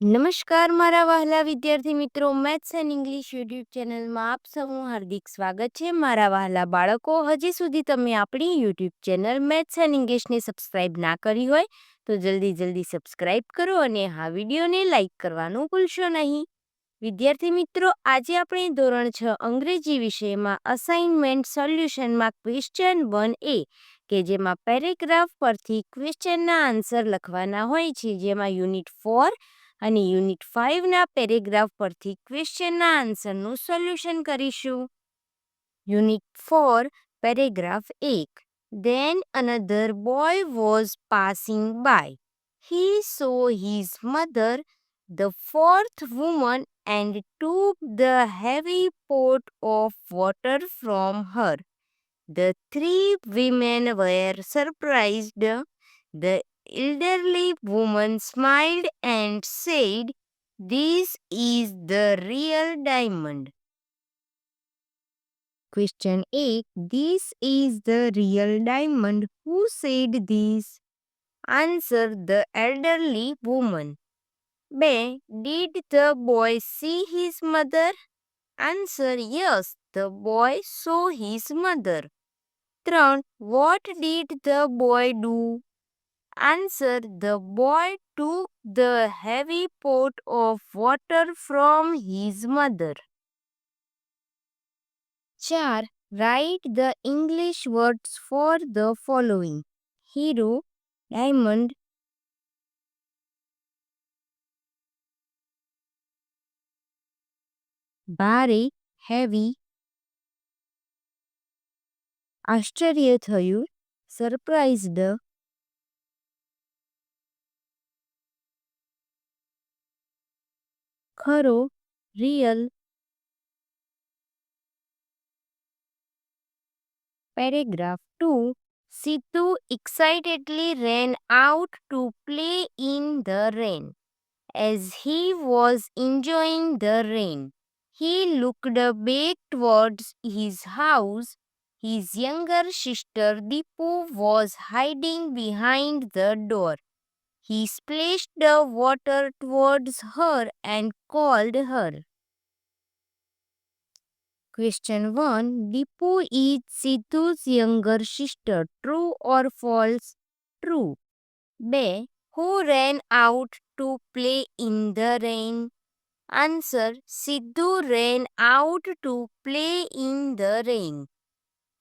નમસ્કાર મારા વહાલા વિદ્યાર્થી મિત્રો, મેથ્સ એન્ડ ઇંગ્લિશ યુટ્યુબ ચેનલમાં આપ સૌનું હાર્દિક સ્વાગત છે. મારા વહાલા બાળકો, હજી સુધી તમે આપણી યુટ્યુબ ચેનલ મેથ્સ એન્ડ ઇંગ્લિશને સબસ્ક્રાઇબ ના કરી હોય તો જલ્દી સબસ્ક્રાઇબ કરો અને હા વિડીયોને લાઇક કરવાનું ભૂલશો નહીં. વિદ્યાર્થી મિત્રો, આજે આપણે ધોરણ 6 અંગ્રેજી વિષયમાં અસાઇનમેન્ટ સોલ્યુશનમાં ક્વેશ્ચન 1A કે જેમાં પેરેગ્રાફ પરથી ક્વેશ્ચનના આન્સર લખવાના હોય છે, જેમાં યુનિટ 4 અને યુનિટ 5ના પેરેગ્રાફ પરથી ક્વેશ્ચનના આન્સરનું સોલ્યુશન કરીશું. Unit 4 paragraph 1. Then another boy was passing by. He saw his mother, the fourth woman, and took the heavy pot of water from her. The three women were surprised. The elderly woman smiled and said, "This is the real diamond." Question A. This is the real diamond. Who said this? Answer: the elderly woman. B. Did the boy see his mother? Answer: yes, the boy saw his mother. 3. What did the boy do? Answer: the boy took the heavy pot of water from his mother. 4. Write the English words for the following: hero, diamond, ભારે, heavy, આશ્ચર્ય થયું, surprised, ખરો, real. Paragraph 2. Sidhu excitedly ran out to play in the rain. As he was enjoying the rain, he looked back towards his house. His younger sister Deepu was hiding behind the door. He splashed the water towards her and called her. Question 1. Deepu is Sidhu's younger sister. True or false? True. B. Who ran out to play in the rain? Answer: Sidhu ran out to play in the rain.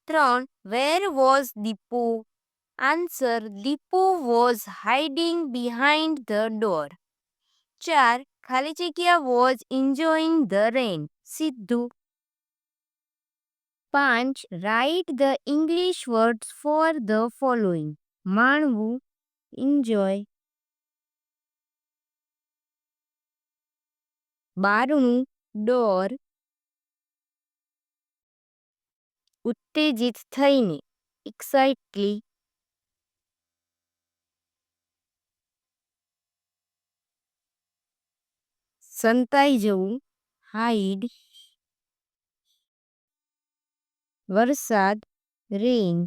3. Where was Deepu? Answer: Deepu was hiding behind the door. 4. ખાલી જગ્યા was enjoying the rain. Sidhu. 5. Write the English words for the following: માણવું, enjoy, બારણું, door, ઉત્તેજિત થઈને, excitedly, સંતાઈ જવું, hide, વરસાદ, rain.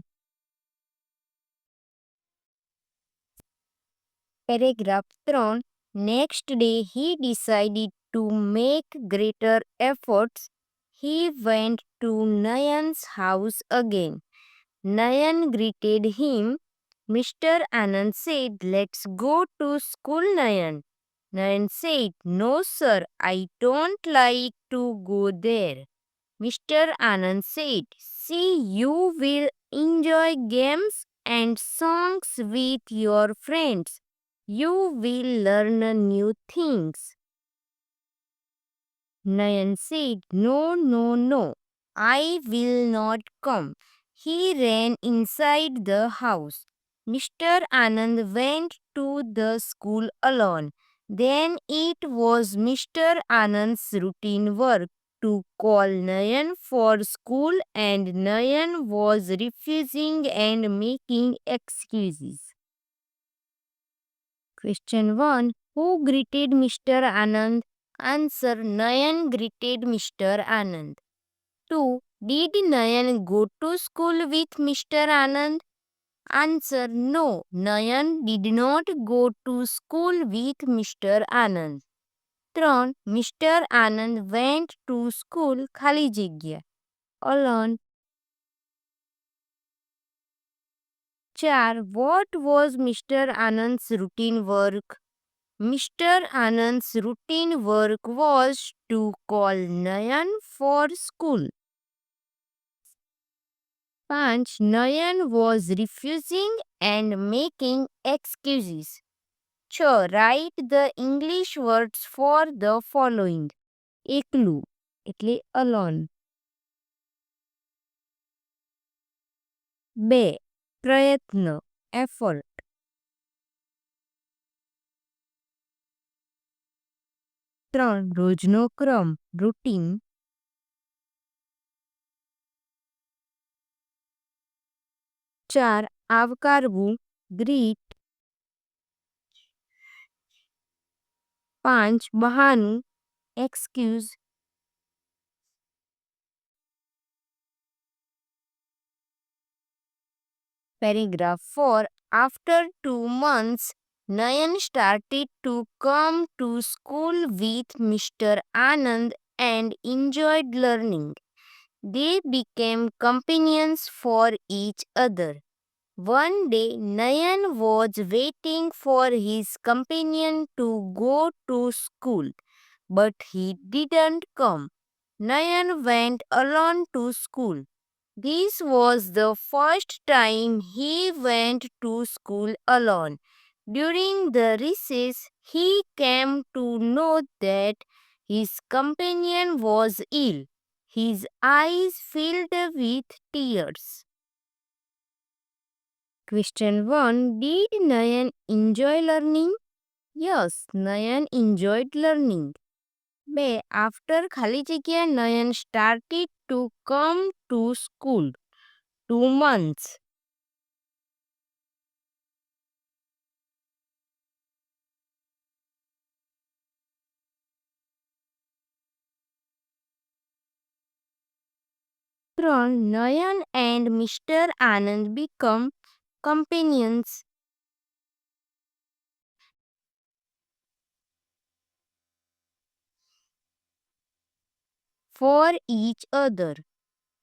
Paragraph 3. Next day he decided to make greater efforts. He went to Nayan's house again. Nayan greeted him. Mr. Anand said, "Let's go to school, Nayan." Nayan said, "No, sir, I don't like to go there." Mr. Anand said, "See, you will enjoy games and songs with your friends. You will learn new things." Nayan said, "No, no, no, I will not come." He ran inside the house. Mr. Anand went to the school alone. Then it was Mr. Anand's routine work to call Nayan for school, and Nayan was refusing and making excuses. Question 1. Who greeted Mr. Anand? Answer: Nayan greeted Mr. Anand. 2. Did Nayan go to school with Mr. Anand? Answer: no, Nayan did not go to school with Mr. Anand. 3. Mr. Anand went to school ખાલી જગ્યા alone. 4. What was Mr. Anand's routine work? Mr. Anand's routine work was to call Nayan for school. 5. Nayan was refusing and making excuses. 6. Write the English words for the following. એકલું એટલે alone. 2. પ્રયત્ન effort. 3. રોજનો ક્રમ routine. 4. આવકારવું greet. 5. બહાનું excuse. Paragraph 4. After 2 months, Nayan started to come to school with Mr. Anand and enjoyed learning. They became companions for each other. One day, Nayan was waiting for his companion to go to school, but he didn't come. Nayan went alone to school. This was the first time he went to school alone. During the recess, he came to know that his companion was ill. His eyes filled with tears. Question 1. Did Nayan enjoy learning? Yes, Nayan enjoyed learning. 2. After ખાલી જગ્યા Nayan started to come to school. 2 months. 3. Nayan and Mr. Anand become companions for each other.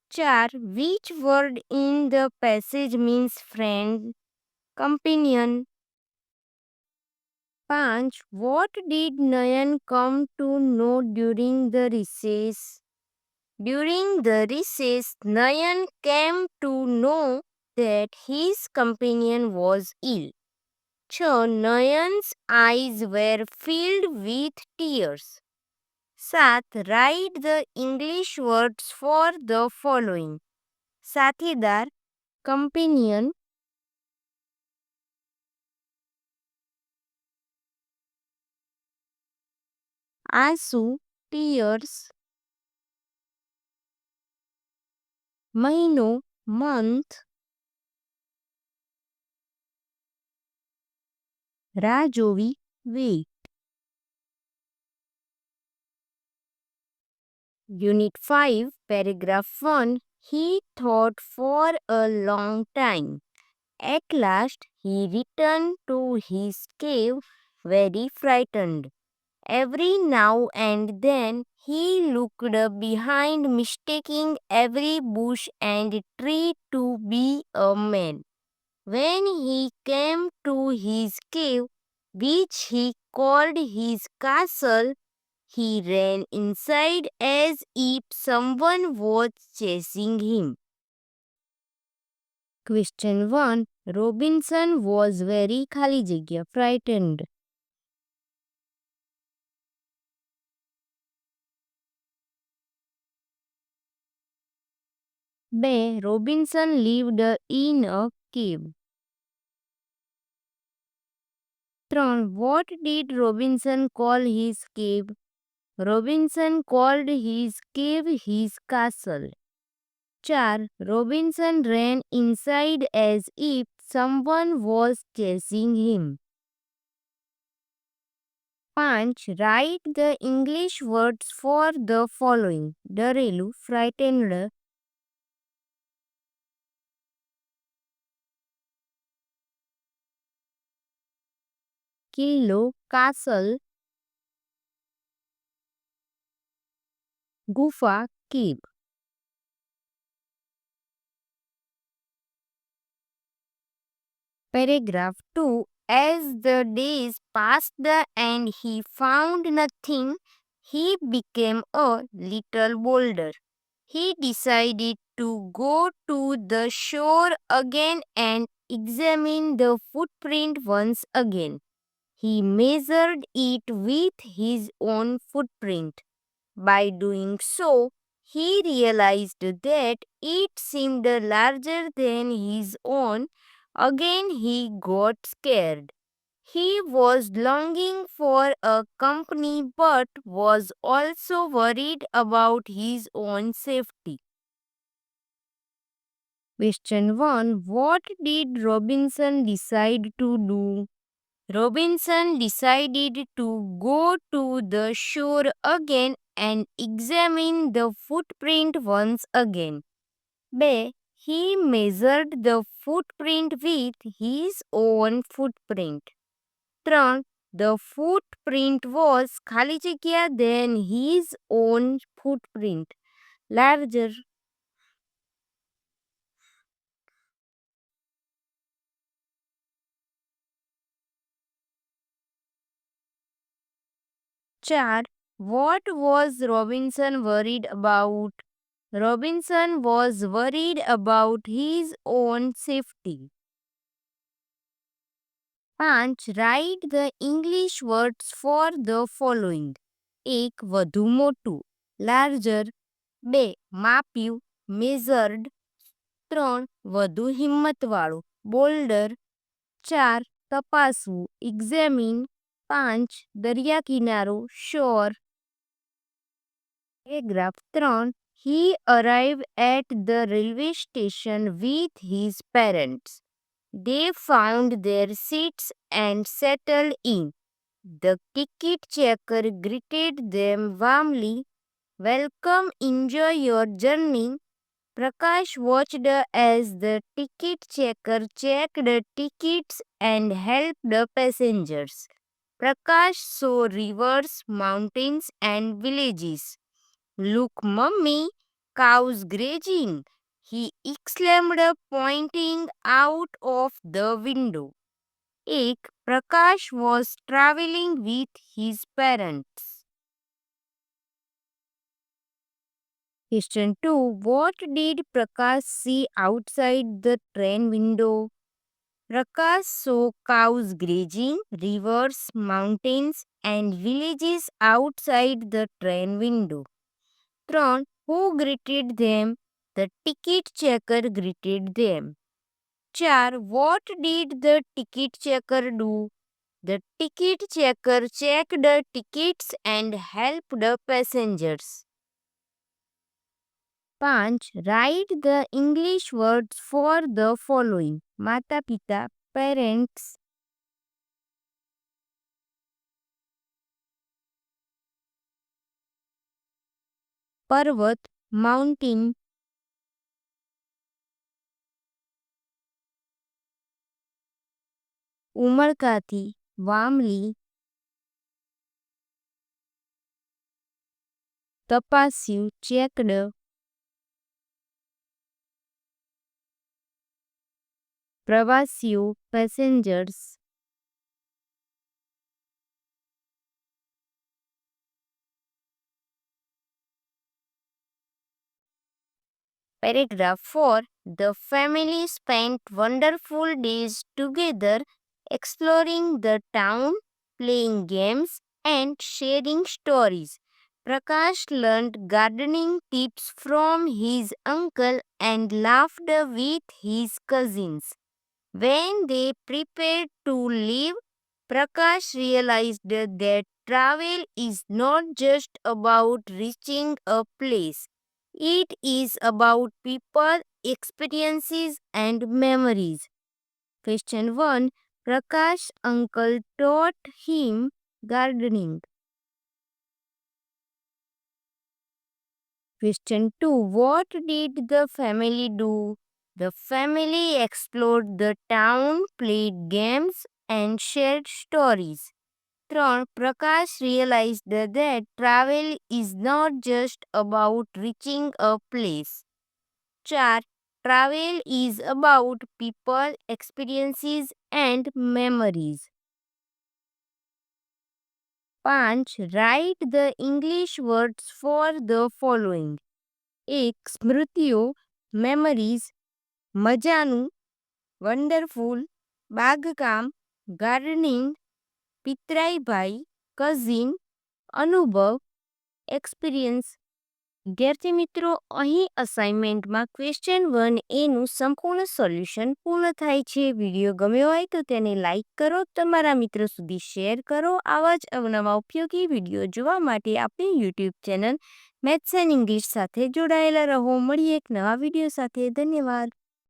4. Which word in the passage means friend, companion? 5. What did Nayan come to know during the recess? During the recess, Nayan came to know that his companion was ill. 6. Nayan's eyes were filled with tears. 7. Write the English words for the following. સાથીદાર companion. આંસુ tears. મહિનો month. રાહ જોવી wait. Unit 5, paragraph 1. He thought for a long time. At last, he returned to his cave very frightened. Every now and then, he looked behind, mistaking every bush and tree to be a man. When he came to his cave, which he called his castle, he ran inside as if someone was chasing him. Question 1. Robinson was very ખાલી જગ્યા frightened. 2. Robinson lived in a cave. 3. What did Robinson call his cave? Robinson called his cave his castle. 4. Robinson ran inside as if someone was chasing him. 5. Write the English words for the following. ડરેલું frightened. કિલ્લો castle. Gufa, cave. Paragraph 2. As the days passed and he found nothing, he became a little bolder. He decided to go to the shore again and examine the footprint once again. He measured it with his own footprint. By doing so, he realized that it seemed larger than his own. Again, he got scared. He was longing for a company but was also worried about his own safety. Question 1. What did Robinson decide to do? Robinson decided to go to the shore again and examine the footprint once again. B. He measured the footprint with his own footprint. 3. The footprint was ખાલી જગ્યા than his own footprint, larger. 4. What was Robinson worried about? Robinson was worried about his own safety. 5. Write the English words for the following. 1. વધુ મોટું, larger. 2. માપ્યું, measured. 3. વધુ હિંમતવાળું, bolder. 4. તપાસવું, examine. 5. દરિયા કિનારો, shore. Paragraph 3. He arrived at the railway station with his parents. They found their seats and settled in. The ticket checker greeted them warmly. Welcome, enjoy your journey. Prakash watched as the ticket checker checked the tickets and helped the passengers. Prakash saw rivers, mountains, and villages. Look, mummy, cows grazing, he exclaimed, pointing out of the window. 1. Prakash was traveling with his parents. Question 2. What did Prakash see outside the train window? Prakash saw cows grazing, rivers, mountains, and villages outside the train window. 3. Who greeted them? The ticket checker greeted them. 4. What did the ticket checker do? The ticket checker checked the tickets and helped the passengers. 5. Write the English words for the following. Mata Pita, parents. Parvat, mountain. ઉમળકાથી, warmly. તપાસ્યું, checked. પ્રવાસીઓ, passengers. Paragraph 4. The family spent wonderful days together exploring the town, playing games, and sharing stories. Prakash learned gardening tips from his uncle and laughed with his cousins. When they prepared to leave, Prakash realized that travel is not just about reaching a place. It is about people, experiences, and memories. Question 1. Prakash's uncle taught him gardening. Question 2. What did the family do? The family explored the town, played games, and shared stories. 3. Prakash realized that travel is not just about reaching a place. 4. Travel is about people, experiences and memories. 5. Write the English words for the following. 1. સ્મૃતિઓ, memories, મજાનું, wonderful, બાગકામ, gardening, પિતરાઈ ભાઈ, cousin, અનુભવ, experience. વિદ્યાર્થી મિત્રો, અહીં અસાઇનમેન્ટમાં question 1A નું સંપૂર્ણ solution પૂર્ણ થાય છે. વિડીયો ગમ્યો હોય તો તેને લાઇક કરો, તમારા મિત્રો સુધી શેર કરો. આવા જ અવનવા ઉપયોગી વિડીયો જોવા માટે આપણી YouTube channel maths and English સાથે જોડાયેલા રહો. મળીએ એક નવા વિડીયો સાથે. ધન્યવાદ.